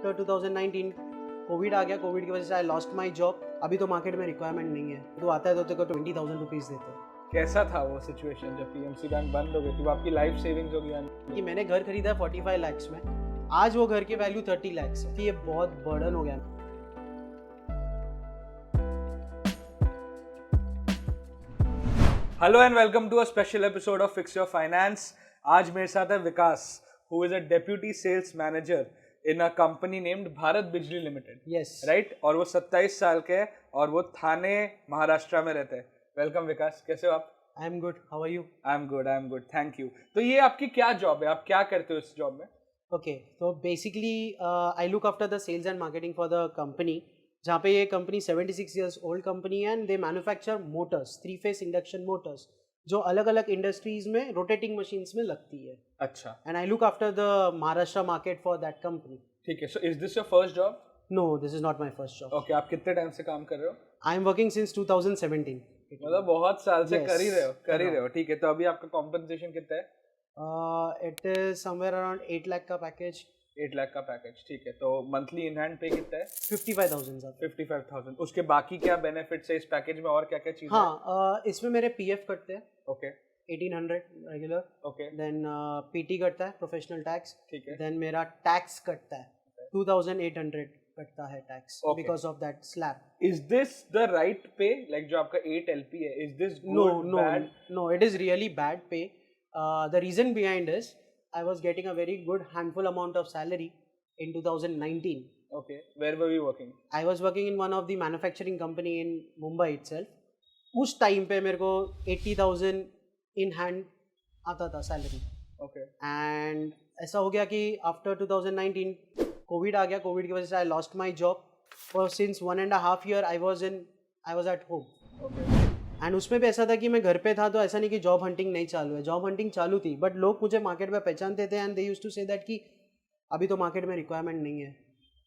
After 2019 Covid आ गया, Covid की वजह से आई लॉस्ट माई जॉब। अभी तो मार्केट में रिक्वायरमेंट नहीं है, तो आता है तो तेरे को 20,000 रुपीज़ देते हैं। कैसा था वो सिचुएशन जब पीएमसी बैंक बंद हो गई थी? वो आपकी लाइफ सेविंग्स हो गई? कि मैंने घर खरीदा है 45 लैक्स में, आज वो घर की वैल्यू 30 लैक्स है। कि ये बहुत बर्डन हो गया। Hello and welcome to a special episode of fix your finance. आज मेरे साथ है Vikas, who is a deputy sales manager in a company named Bharat Bijli limited. Yes right, और वो 27 साल के हैं और वो थाने महाराष्ट्र में रहते हैं। वेलकम विकास, कैसे हो आप? I am good, how are you? I am good, thank you. तो ये आपकी क्या जॉब है, आप क्या करते हो इस जॉब में? ओके, तो basically I look after the sales and marketing for the company, जहाँ पे ये कंपनी 76 ईयर्स ओल्ड कंपनी है and they manufacture motors, three phase induction motors, जो अलग अलग इंडस्ट्रीज में रोटेटिंग मशीन्स में लगती है। अच्छा, and I look after the Maharashtra market for that company. ठीक है। So is this your first job? No, this is not my first job. Okay, आप कितने टाइम से काम कर रहे हो? I am working since 2017। मतलब बहुत साल से Yes, कर ही कर रहे हो। ठीक है, तो अभी आपका कॉम्पनसेशन कितना है? It is somewhere around 8 lakh का पैकेज। 8 लाख का पैकेज, ठीक है। तो मंथली इन हैंड पे कितना है? 55,000 सर। 55,000। उसके बाकी क्या बेनिफिट्स है इस पैकेज में, और क्या क्या चीजें? हाँ, इसमें मेरे पीएफ कटते हैं okay 1800 regular, okay, then PT कटता है, प्रोफेशनल टैक्स, ठीक है। देन मेरा टैक्स कटता है 2800 कटता है tax Okay. Because of that slab. Is this the right पे, लाइक जो आपका 8 एलपी है, is this No, good no, bad? no, it is really bad pay. The reason behind is I was getting a very good handful amount of salary in 2019. Okay, where were you working? I was working in one of the manufacturing company in Mumbai itself. उस time पे मेरे को 80,000 in hand आता था salary, okay, and ऐसा हो गया कि आफ्टर 2019 कोविड आ गया, कोविड की वजह से I lost my job for since 1.5 year I was at home. Okay, and उसमें भी ऐसा था कि मैं घर पे था, तो ऐसा नहीं कि जॉब हंटिंग नहीं चालू है, जॉब हंटिंग चालू थी, बट लोग मुझे मार्केट में पहचानते थे and they used to say that कि अभी तो मार्केट में रिक्वायरमेंट नहीं है,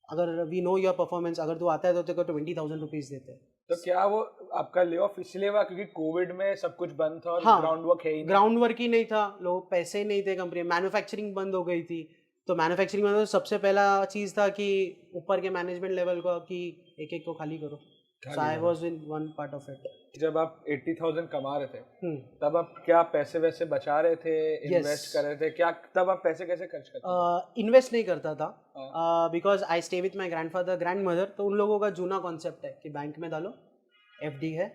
अगर वी नो योर परफॉर्मेंस, अगर तू आता है तो तेरे को 20,000 रुपीज़ देते हैं। तो क्या वो आपका ले ऑफ इसलिए हुआ क्योंकि कोविड में सब कुछ बंद था और हाँ, ग्राउंड वर्क है ही नहीं? ग्राउंड वर्क ही नहीं था, लोग पैसे नहीं थे, कंपनी मैन्युफैक्चरिंग बंद हो गई थी। तो मैन्युफैक्चरिंग में तो सबसे पहला चीज़ था कि ऊपर के मैनेजमेंट लेवल को कि एक एक को खाली करो। So I was in one part of it. जब आप 80,000 कमा रहे थे तब आप क्या पैसे वैसे बचा रहे थे, इन्वेस्ट कर रहे थे क्या? तब आप पैसे कैसे खर्च करते थे? इन्वेस्ट नहीं करता था because I stay with my grandfather grand mother, तो उन लोगों का जूना कॉन्सेप्ट है कि बैंक में डालो, एफडी है,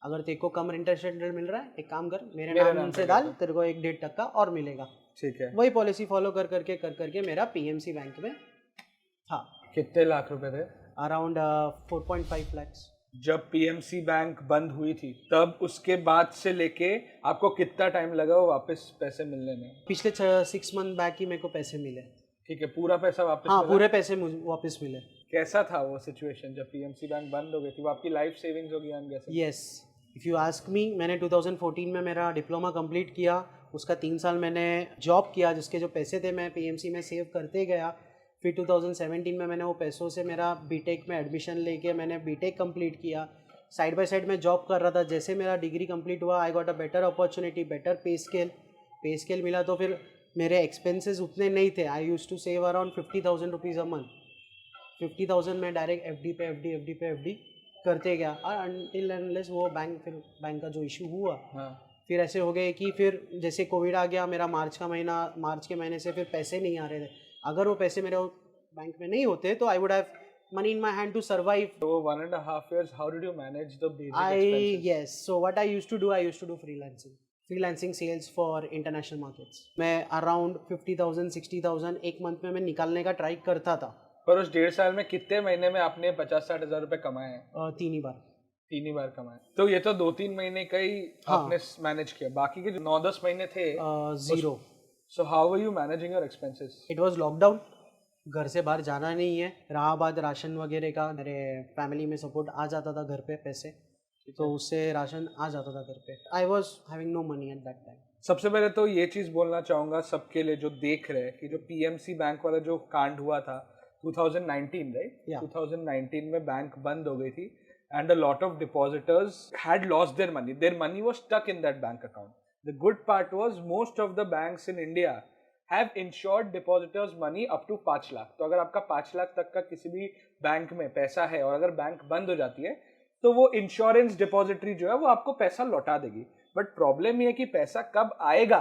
अगर तेरे को कम इंटरेस्ट रेट मिल रहा है, एक काम कर मेरे नाम से डाल, तेरे को 1-1.5% और मिलेगा। ठीक है, वही पॉलिसी फॉलो कर करके मेरा पीएमसी बैंक में था। कितने लाख रुपए थे? Around 4.5 lakhs। जब पीएमसी बैंक बंद हुई थी तब उसके बाद से लेके आपको कितना टाइम लगा वो वापस पैसे मिलने में? पिछले 6 मंथ बैक ही मेरे को पैसे मिले। ठीक है, पूरा पैसा वापस हाँ, मिला? पूरे पैसे मुझे वापस मिले। कैसा था वो सिचुएशन जब पीएमसी बैंक बंद हो गई थी? वो आपकी लाइफ सेविंग्स हो गई I am guessing? Yes, if you ask me, मैंने 2014 में मेरा डिप्लोमा कंप्लीट किया, उसका 3 साल मैंने जॉब किया, जिसके जो पैसे थे मैं पीएमसी में सेव करते गया। फिर 2017 में मैंने वो पैसों से मेरा बीटेक में एडमिशन लेके मैंने बीटेक कंप्लीट किया। साइड बाय साइड में जॉब कर रहा था। जैसे मेरा डिग्री कंप्लीट हुआ, I got a better opportunity, better pay scale मिला, तो फिर मेरे एक्सपेंसेस उतने नहीं थे। I used to save around 50,000 rupees a month. 50,000 में डायरेक्ट एफडी करते गया, और अनटिल अनलेस वो बैंक का जो इशू हुआ, फिर ऐसे हो गए कि फिर जैसे कोविड आ गया, मेरा मार्च के महीने से फिर पैसे नहीं आ रहे थे। अगर वो पैसे मेरे बैंक में नहीं होते तो आई would have money in my hand to survive. So 1.5 years, how did you manage the basic expenses? Yes, so what I used to do freelancing sales for international markets. मैं around 50,000 60,000 एक month में मैं निकालने का try करता था। पर उस 1.5 साल में कितने महीने में आपने 50-60 हजार रुपए कमाए हैं? 3 ही बार। 3 ही बार कमाए। तो ये तो 2-3 महीने का ही आपने मैनेज किया, बाकी के जो 9-10 महीने थे zero. So how were you managing your expenses? It was lockdown, घर से बाहर जाना नहीं है, रहा बात राशन वगैरह का, मेरे फैमिली में सपोर्ट आ जाता था घर पे पैसे, तो उससे राशन आ जाता था घर पे। I was having no money at that time. सबसे पहले तो ये चीज़ बोलना चाहूँगा सबके लिए जो देख रहे हैं कि जो पीएमसी बैंक वाला जो कांड हुआ था 2019, राइट? 2019 में बैंक बंद हो गई थी and a lot of depositors had lost their money. Their money was stuck in that bank account. The good part was most of the banks in India have insured depositors money up to 5 lakh. तो अगर आपका 5 लाख तक का किसी भी bank में पैसा है और अगर बैंक बंद हो जाती है तो वो इंश्योरेंस डिपॉजिटरी जो है वो आपको पैसा लौटा देगी। बट प्रॉब्लम ये है कि पैसा कब आएगा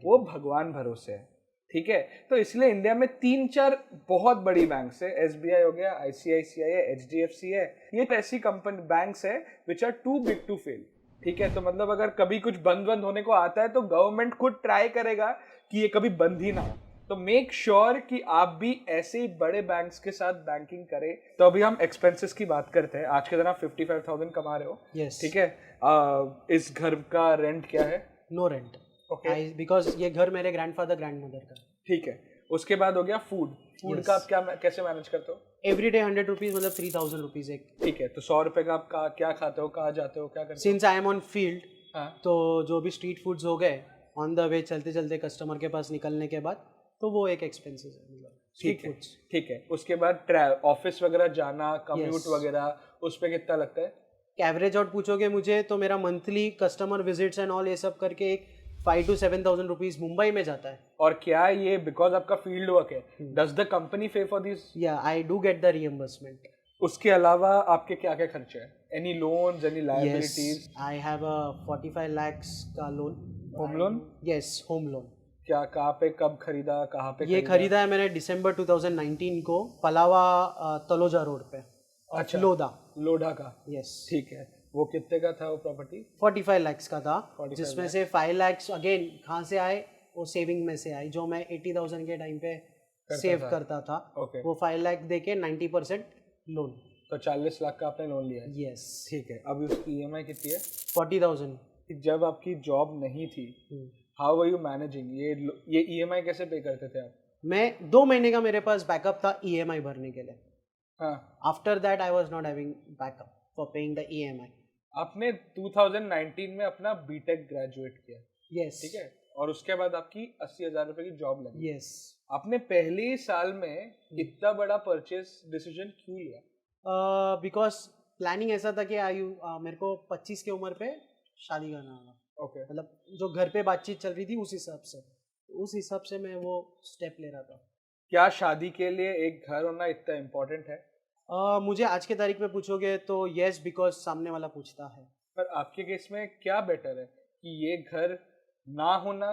वो भगवान भरोसे है, ठीक है। तो इसलिए इंडिया में 3-4 बहुत बड़ी बैंक्स है, एसबीआई हो गया, आईसीआईसीआई है, एचडीएफसी है, ये ऐसी कंपनी बैंक्स है which are too big to fail, ठीक है। तो मतलब अगर कभी कुछ बंद होने को आता है तो गवर्नमेंट खुद ट्राई करेगा कि ये कभी बंद ही ना हो। तो मेक श्योर कि आप भी ऐसे ही बड़े बैंक्स के साथ बैंकिंग करें। तो अभी हम एक्सपेंसेस की बात करते हैं। आज के दिन आप 55,000 कमा रहे हो, yes. ठीक है। इस घर का रेंट क्या है? नो रेंट, ओके, बिकॉज ये घर मेरे ग्रैंडफादर ग्रैंडमदर का, ठीक है। उसके बाद हो गया फूड yes. का आप क्या कैसे मैनेज करते हो? एवरी डे 100 रुपीज, मतलब 3000 रुपीज एक, ठीक है। तो 100 रुपए का आप क्या खाते हो, कहाँ जाते हो, क्या करते हो? Since I am on field, हाँ, तो जो भी स्ट्रीट फूड्स हो गए ऑन द वे, चलते चलते कस्टमर के पास निकलने के बाद, तो वो एक एक्सपेंसेस है, मतलब स्ट्रीट फूड्स। ठीक है। उसके बाद ऑफिस वगैरह जाना, कम्यूट वगैरह, उस पे कितना लगता है? एवरेज आउट पूछोगे मुझे तो मेरा monthly customer visits and all ये सब करके एक 5 to 7,000 रुपीज मुंबई में जाता है। और क्या ये बिकॉज आपका फील्ड वर्क है, डज द कंपनी पे फॉर दिस? या I do get the reimbursement. उसके अलावा आपके क्या क्या खर्चे हैं? Any loans, any liabilities? I have a 45 lakhs का loan. Home loan? Yes, home loan. क्या, कहाँ पे, कब खरीदा, कहाँ पे ये खरीदा है मैंने दिसंबर 2019 को, पलावा तलोजा रोड पे। अच्छा, लोधा का। यस, ठीक है। वो कितने का था वो प्रॉपर्टी? 45 lakhs का था, 45 जिसमें से 5 lakhs अगेन कहाँ से आए, वो सेविंग में से आई, जो मैं 80,000 के टाइम पे सेव करता था। वो 5 लाख दे के 90% लोन, तो 40 लाख का आपने लोन लिया? यस, ठीक है। अभी उसकी ईएमआई कितनी है? 40,000। जब आपकी जॉब नहीं थी, हाउ वर यू मैनेजिंग ये ईएमआई कैसे पे करते थे आप? मैं 2 महीने का मेरे पास बैकअप था ईएमआई भरने के लिए। हाँ, after that I was not having backup for paying the EMI. आपने 2019 में अपना बीटेक ग्रेजुएट किया? यस, ठीक है। और उसके बाद आपकी 80,000 रुपए की जॉब लगी? यस। आपने पहले ही साल में इतना बड़ा परचेस डिसीजन क्यों लिया? बिकॉज प्लानिंग ऐसा था कि मेरे को 25 की उम्र पे शादी करना था। ओके, मतलब जो घर पे बातचीत चल रही थी उस हिसाब से मैं वो स्टेप ले रहा था। क्या शादी के लिए एक घर होना इतना इम्पोर्टेंट है? मुझे आज के तारीख में पूछोगे तो यस, बिकॉज सामने वाला पूछता है। पर आपके केस में क्या बेटर है कि ये घर ना होना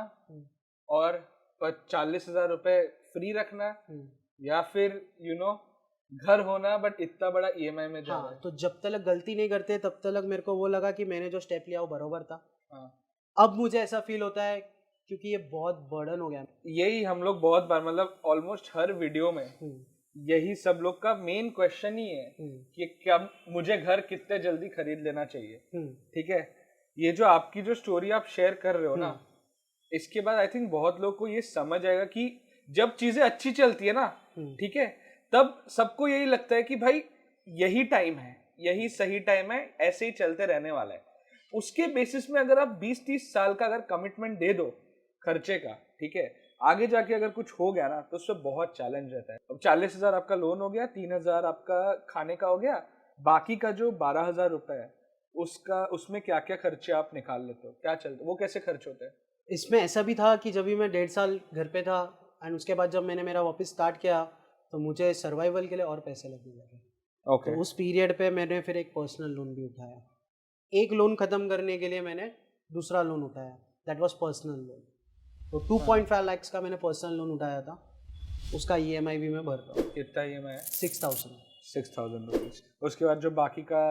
और 40,000 रुपए फ्री रखना, या फिर घर होना बट इतना बड़ा ईएमआई में जा रहा है? तो जब तक गलती नहीं करते तब तक मेरे को वो लगा कि मैंने जो स्टेप लिया वो बरोबर था। हाँ। अब मुझे ऐसा फील होता है क्योंकि ये बहुत बर्डन हो गया। यही हम लोग बहुत बार, मतलब ऑलमोस्ट हर वीडियो में यही सब लोग का मेन क्वेश्चन ही है कि क्या मुझे घर कितने जल्दी खरीद लेना चाहिए, ठीक है। ये जो आपकी जो स्टोरी आप शेयर कर रहे हो ना, इसके बाद आई थिंक बहुत लोग को ये समझ आएगा कि जब चीजें अच्छी चलती है ना, ठीक है, तब सबको यही लगता है कि भाई यही टाइम है, यही सही टाइम है, ऐसे ही चलते रहने वाला है। उसके बेसिस में अगर आप 20-30 साल का अगर कमिटमेंट दे दो खर्चे का, ठीक है, आगे जाके अगर कुछ हो गया ना तो उसमें बहुत चैलेंज रहता है। अब 40,000 आपका लोन हो गया, 3,000 आपका खाने का हो गया, बाकी का जो 12,000 रुपए है उसमें क्या क्या खर्चे आप निकाल लेते हो, क्या चलता, वो कैसे खर्च होते हैं? इसमें ऐसा भी था कि जब भी मैं 1.5 साल घर पे था एंड उसके बाद जब मैंने मेरा वापस स्टार्ट किया तो मुझे सर्वाइवल के लिए और पैसे लगने लगे। ओके। तो उस पीरियड पे मैंने फिर एक पर्सनल लोन भी उठाया। एक लोन खत्म करने के लिए मैंने दूसरा लोन उठाया, दैट वाज पर्सनल लोन। तो 2.5 lakhs का मैंने पर्सनल लोन उठाया था, उसका ईएमआई भी मैं भर रहा हूँ। कितना ईएमआई है? 6,000 रुपीज। उसके बाद जो बाकी का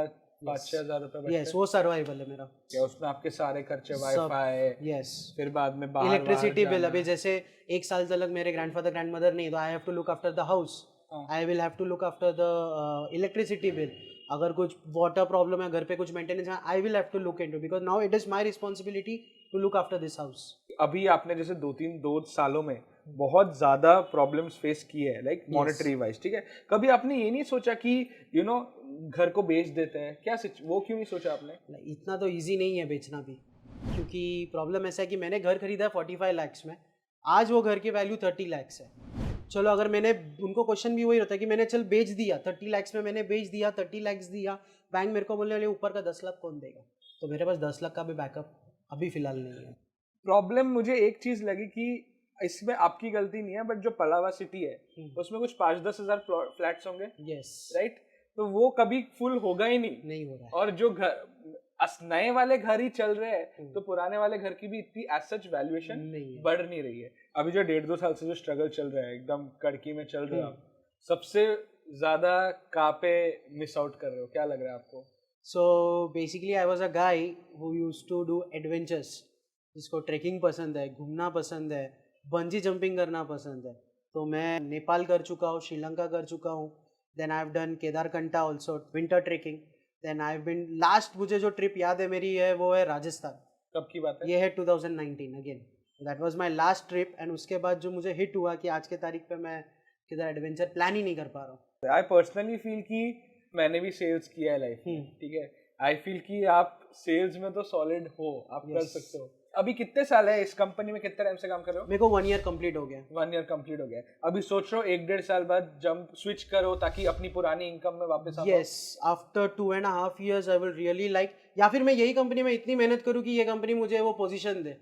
5-6 हजार रुपए बचते हैं, यस, वो सर्वाइवल है मेरा। क्या उसमें आपके सारे खर्चे, वाईफाई, यस, फिर बाद में बाहर इलेक्ट्रिसिटी बिल? अभी जैसे 1 साल तक मेरे ग्रैंडफादर ग्रैंडमदर नहीं, तो I have to look after the house, I will have to look after the electricity bill. अगर कुछ वाटर प्रॉब्लम है घर पे, कुछ मेंटेनेंस है, I will have to look into, because now it is my responsibility to look after this house. अभी आपने जैसे 2 सालों में बहुत ज्यादा प्रॉब्लम्स फेस किए हैं, लाइक मॉनेटरी वाइज, ठीक है। कभी आपने ये नहीं सोचा कि घर को बेच देते हैं, क्या वो क्यों नहीं सोचा आपने? इतना तो इजी नहीं है बेचना भी, क्योंकि प्रॉब्लम ऐसा है कि मैंने घर खरीदा है 45 lakhs में, आज वो घर की वैल्यू 30 lakhs है। चलो अगर मैंने, उनको क्वेश्चन भी वही होता है कि मैंने चल बेच दिया 30 lakhs में, मैंने बेच दिया 30 lakhs दिया, बैंक मेरे को बोलने वाले ऊपर का 10 लाख कौन देगा? तो मेरे पास 10 लाख का भी बैकअप अभी फिलहाल नहीं है। प्रॉब्लम मुझे एक चीज लगी कि इसमें आपकी गलती नहीं है, बट जो पलावा सिटी है उसमें कुछ 5-10 हजार फ्लैट्स होंगे, यस राइट? तो वो कभी फुल होगा ही नहीं हो रहा है। और जो घर नए वाले घर ही चल रहे हैं, तो पुराने वाले घर की भी इतनी एज सच वैल्यूएशन बढ़ नहीं रही है। अभी जो 1.5-2 साल से जो स्ट्रगल चल रहा है, एकदम कड़की में चल रहा है, सबसे ज्यादा कहाँ पे मिस आउट कर रहे हो, क्या लग रहा है आपको? So basically I was a guy who used to do adventures, जिसको ट्रेकिंग पसंद है, घूमना पसंद है, बंजी जंपिंग करना पसंद है। तो मैं नेपाल कर चुका हूँ, श्रीलंका कर चुका हूँ, then I have done Kedarkantha also, winter trekking. Then I have been, last मुझे जो ट्रिप याद है मेरी है वो है राजस्थान। कब की बात है? ये है 2019 again, that was my last trip. And उसके बाद जो मुझे हिट हुआ कि आज के तारीख पे मैं किधर एडवेंचर प्लान ही नहीं कर पा रहा हूँ। आई पर्सनली फील कि मैंने भी सेल्स किया है लाइफ में, ठीक है? आई फील कि आप सेल्स में तो सॉलिड हो, आप कर सकते हो। अभी कितने साल है इस कंपनी में, कितने टाइम से काम कर रहे हो? मेरे को 1 ईयर कंप्लीट हो गया। 1 ईयर कंप्लीट हो गया। अभी सोच रहे हो 1-1.5 साल बाद जंप स्विच करो ताकि अपनी पुरानी इनकम में वापस आ? Yes, after 2.5 years I will really like, या फिर मैं यही कंपनी में इतनी मेहनत करूँ कि ये कंपनी मुझे वो पोजीशन दे।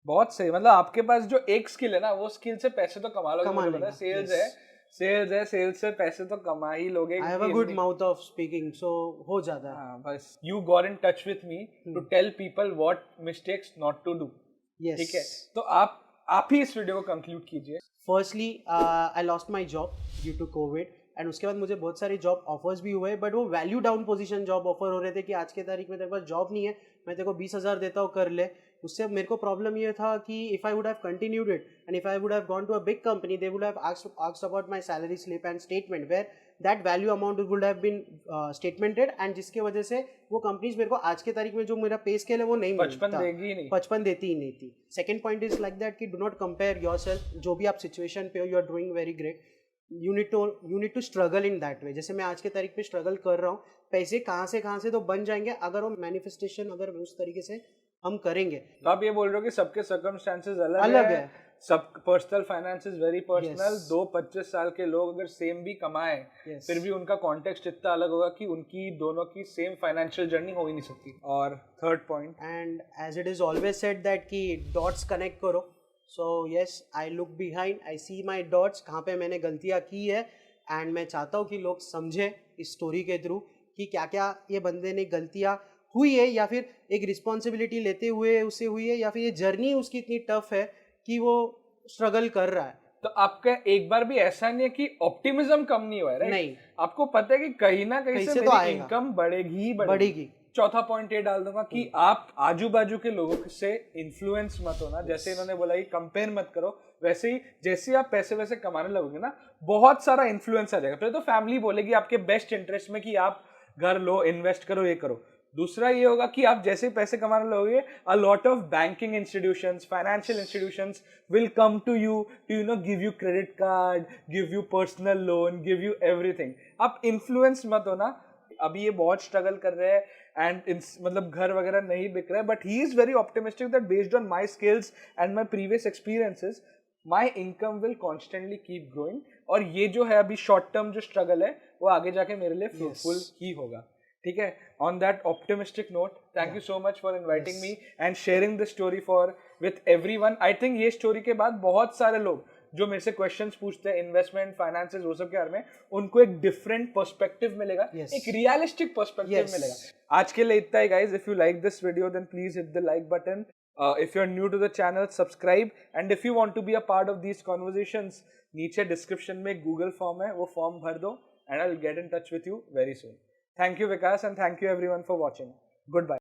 बहुत सही, मतलब आपके पास जो एक स्किल है ना, वो स्किल से पैसे तो कमा लोगे, मुझे पता है। सेल्स से पैसे तो कमा ही लोगे। I have a good mouth of speaking, so हो जाता है। हाँ, बस you got in touch with me to tell people what mistakes not to do. ठीक है, तो आप ही इस वीडियो को कंक्लूड कीजिए। Firstly I lost my job due to COVID, and उसके बाद मुझे बहुत सारे जॉब ऑफर्स भी हुए, बट वो value down position job offer हो रहे थे कि आज के तारीख में तेरे पास जॉब नहीं है, मैं तेरे को 20,000 देता हूँ, कर ले। उससे मेरे को प्रॉब्लम ये था कि if I would have continued it and if I would have gone to a big company, they would have asked about my salary slip and statement, where that value amount would have been statemented, and जिसकी वजह से वो companies मेरे को आज के तारीख में जो मेरा पे स्केल है वो नहीं मिलता, 55 देती ही नहीं थी। Second point is like that कि डू नॉट कंपेयर योरसेल्फ, जो भी आप सिचुएशन पे हो, you are doing very great, you need to struggle in that way. जैसे मैं आज के तारीख पे स्ट्रगल कर रहा हूँ, पैसे कहाँ से तो बन जाएंगे अगर वो मैनिफेस्टेशन अगर उस तरीके से हम करेंगे। तो आप ये बोल रहे हो कि सबके सर्कमस्टेंसेस अलग है, सब personal finance is very personal. 2-25 साल के लोग अगर सेम भी कमाएं, फिर भी उनका कॉन्टेक्स्ट इतना अलग होगा कि उनकी दोनों की सेम फाइनेंशियल जर्नी हो ही नहीं सकती। और third point, and as it is always said that कि डॉट्स कनेक्ट करो। So yes, I look behind, I see my dots, कहाँ पे मैंने गलतियाँ की है, एंड मैं चाहता हूँ कि लोग समझे इस स्टोरी के थ्रू कि क्या क्या ये बंदे ने गलतियाँ हुई है, या फिर एक रिस्पॉन्सिबिलिटी लेते हुए उससे हुई है, या फिर ये जर्नी उसकी इतनी टफ है कि वो स्ट्रगल कर रहा है। तो आपका एक बार भी ऐसा नहीं है कि ऑप्टिमिज्म कम नहीं हुआ है, राइट? नहीं, आपको पता है कि कहीं ना कहीं से मेरी इनकम बढ़ेगी ही बढ़ेगी। चौथा पॉइंट ये डाल दूंगा कि आप आजू बाजू के लोगों से इन्फ्लुएंस मत होना। जैसे इन्होंने बोला कि कंपेयर मत करो, वैसे ही जैसे आप पैसे वैसे कमाने लगोगे ना, बहुत सारा इन्फ्लुएंस आ जाएगा। पहले तो फैमिली बोलेगी आपके बेस्ट इंटरेस्ट में कि आप घर लो, इन्वेस्ट करो, ये करो। दूसरा ये होगा कि आप जैसे पैसे कमाने लगोगे, a lot of banking institutions, financial institutions will come to you to give you credit card, give you personal loan, give you everything. आप इन्फ्लुएंस मत होना। अभी ये बहुत स्ट्रगल कर रहे हैं एंड मतलब घर वगैरह नहीं बिक रहा है, but he is very optimistic that based on my skills and my previous experiences my income will constantly keep growing. और ये जो है अभी शॉर्ट टर्म जो स्ट्रगल है वो आगे जाके मेरे लिए फ्रूटफुल ही होगा। ठीक है, on that optimistic note, thank you so much for inviting me and sharing this story with everyone. I think ये story के बाद बहुत सारे लोग जो मेरे से questions पूछते हैं इन्वेस्टमेंट, फाइनेंसेस, वो सब के बारे में, उनको एक डिफरेंट पर्सपेक्टिव मिलेगा, एक रियलिस्टिक पर्सपेक्टिव मिलेगा। आज के लिए इतना ही guys. If you like this video, then please hit the like button. If you're new to the channel, subscribe. And if you want to be a part of these conversations, नीचे description में Google form है, वो form भर दो and I'll get in touch with you very soon. Thank you, Vikas, and thank you everyone for watching. Goodbye.